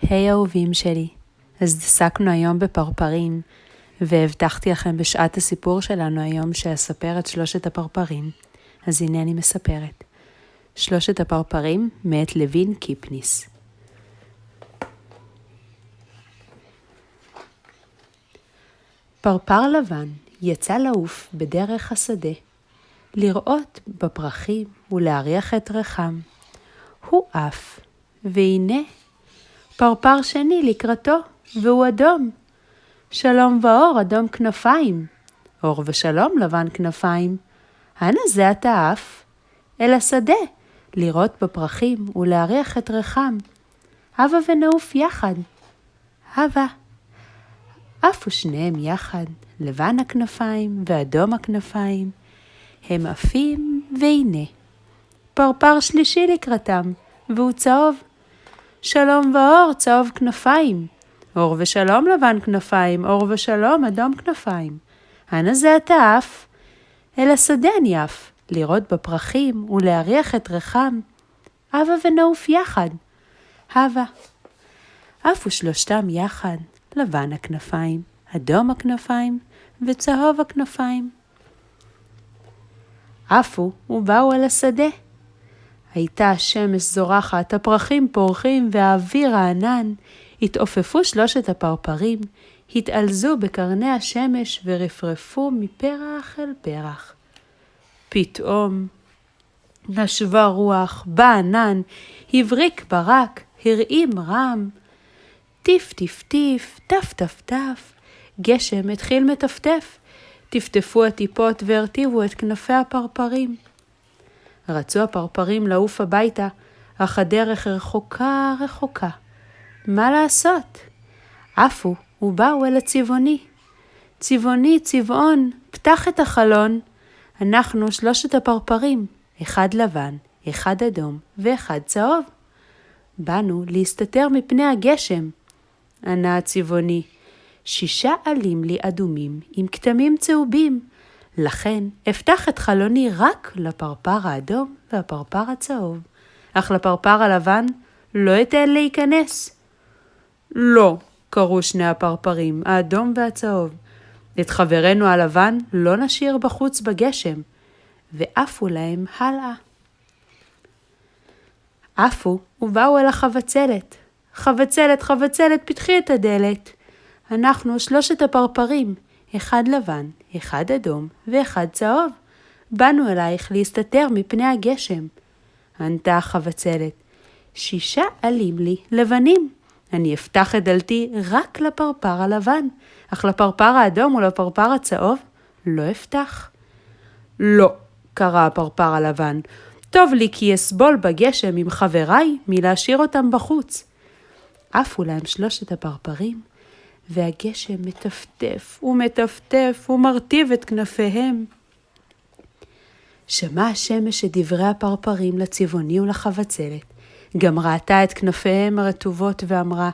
היי אהובים שלי, אז עסקנו היום בפרפרים, והבטחתי לכם בשעת הסיפור שלנו היום שאספר את 3 הפרפרים, אז הנה אני מספרת. 3 הפרפרים מאת לוין קיפניס. פרפר לבן יצא לעוף בדרך השדה, לראות בפרחים ולהריח את ריחם. הוא עף, והנה פרפר שני לקראתו, והוא אדום. שלום ואור אדום כנפיים, אור ושלום לבן כנפיים. הנה זה אתה עף אל השדה, לראות בפרחים ולהריח את ריחם. הבה ונעוף יחד. הבה. עפו שניהם יחד, לבן הכנפיים ואדום הכנפיים. הם עפים, והנה פרפר שלישי לקראתם, והוא צהוב. שלום ואור צהוב כנפיים, אור ושלום לבן כנפיים, אור ושלום אדום כנפיים. הנה זה אתה עף אל השדה אני עף, לראות בפרחים ולהריח את ריחם. הבה ונעוף יחד. הבה. עפו שלושתם יחד, לבן הכנפיים, אדום הכנפיים וצהוב הכנפיים. עפו ובאו אל השדה. הייתה השמש זורחת, הפרחים פורחים והאוויר הענן. התעופפו 3 הפרפרים, התעלזו בקרני השמש ורפרפו מפרח אל פרח. פתאום נשבה רוח, בא ענן, הבריק ברק, הרעים רם. טיף טיף טיף, טף טף טף, גשם התחיל מטפטף. טפטפו הטיפות והרטיבו את כנפי הפרפרים. רצו הפרפרים לעוף הביתה, אך הדרך רחוקה רחוקה. מה לעשות? עפו ובאו אל הצבעוני. צבעוני, צבעון, פתח את החלון. אנחנו 3 הפרפרים, 1 לבן, 1 אדום ו1 צהוב. באנו להסתתר מפני הגשם. ענה הצבעוני, 6 עלים לי אדומים עם כתמים צהובים. לכן אפתח את חלוני רק לפרפר האדום והפרפר הצהוב, אך לפרפר הלבן לא אתן להיכנס. לא, קראו 2 הפרפרים, האדום והצהוב. את חברנו הלבן לא נשאיר בחוץ בגשם, ועפו להם הלאה. עפו ובאו אל החבצלת. חבצלת, חבצלת, פתחי את הדלת. אנחנו 3 הפרפרים, 1 לבן, 1 אדום ו1 צהוב. באנו אלייך להסתתר מפני הגשם. ענתה החבצלת, 6 עלים לי לבנים. אני אפתח את דלתי רק לפרפר הלבן, אך לפרפר האדום ולפרפר הצהוב לא אפתח. לא, קרא הפרפר הלבן, טוב לי כי אסבול בגשם עם חבריי מלהשאיר אותם בחוץ. עפו להם 3 הפרפרים, והגשם מטפטף ומטפטף ומרטיב את כנפיהם. שמע השמש את דברי הפרפרים לצבעוני ולחבצלת, גם ראתה את כנפיהם הרטובות ואמרה,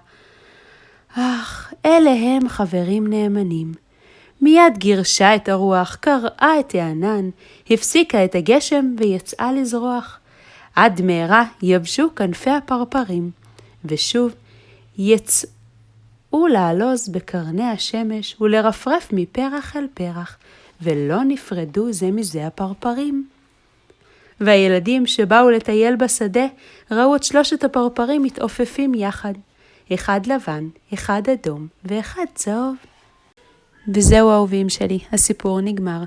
אך, אלה הם חברים נאמנים. מיד גירשה את הרוח, קראה את הענן, הפסיקה את הגשם ויצאה לזרוח. עד מהרה יבשו כנפי הפרפרים, ושוב יצאו לעלוז בקרני השמש ולרפרף מפרח אל פרח, ולא נפרדו זה מזה הפרפרים. והילדים שבאו לטייל בשדה ראו את 3 הפרפרים מתעופפים יחד, 1 לבן, 1 אדום ו1 צהוב. וזהו אהובים שלי, הסיפור נגמר.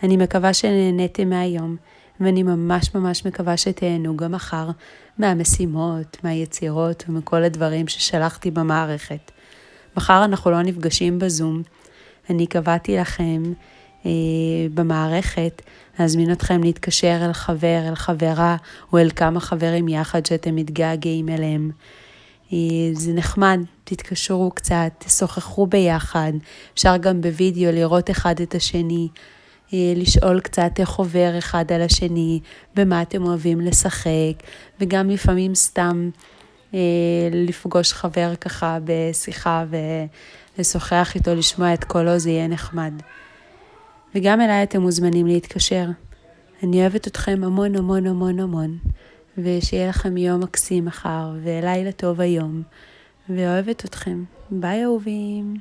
אני מקווה שנהניתם מהיום, ואני ממש ממש מקווה שתהנו גם מחר מהמשימות, מהיצירות ומכל הדברים ששלחתי במערכת. מחר אנחנו לא נפגשים בזום. אני קבעתי לכם במערכת להזמין אתכם להתקשר אל חבר, אל חברה או אל כמה חברים יחד שאתם מתגעגעים אליהם. זה נחמד, תתקשרו קצת, תשוחחו ביחד, אפשר גם בווידאו לראות אחד את השני, לשאול קצת איך עובר אחד על השני, במה אתם אוהבים לשחק, וגם לפעמים סתם לפגוש חבר ככה בשיחה ולשוחח איתו, לשמוע את קולו, זה יהיה נחמד. וגם אליי אתם מוזמנים להתקשר. אני אוהבת אתכם המון המון המון המון, ושיהיה לכם יום מקסים מחר ולילה טוב היום, ואוהבת אתכם. ביי אהובים.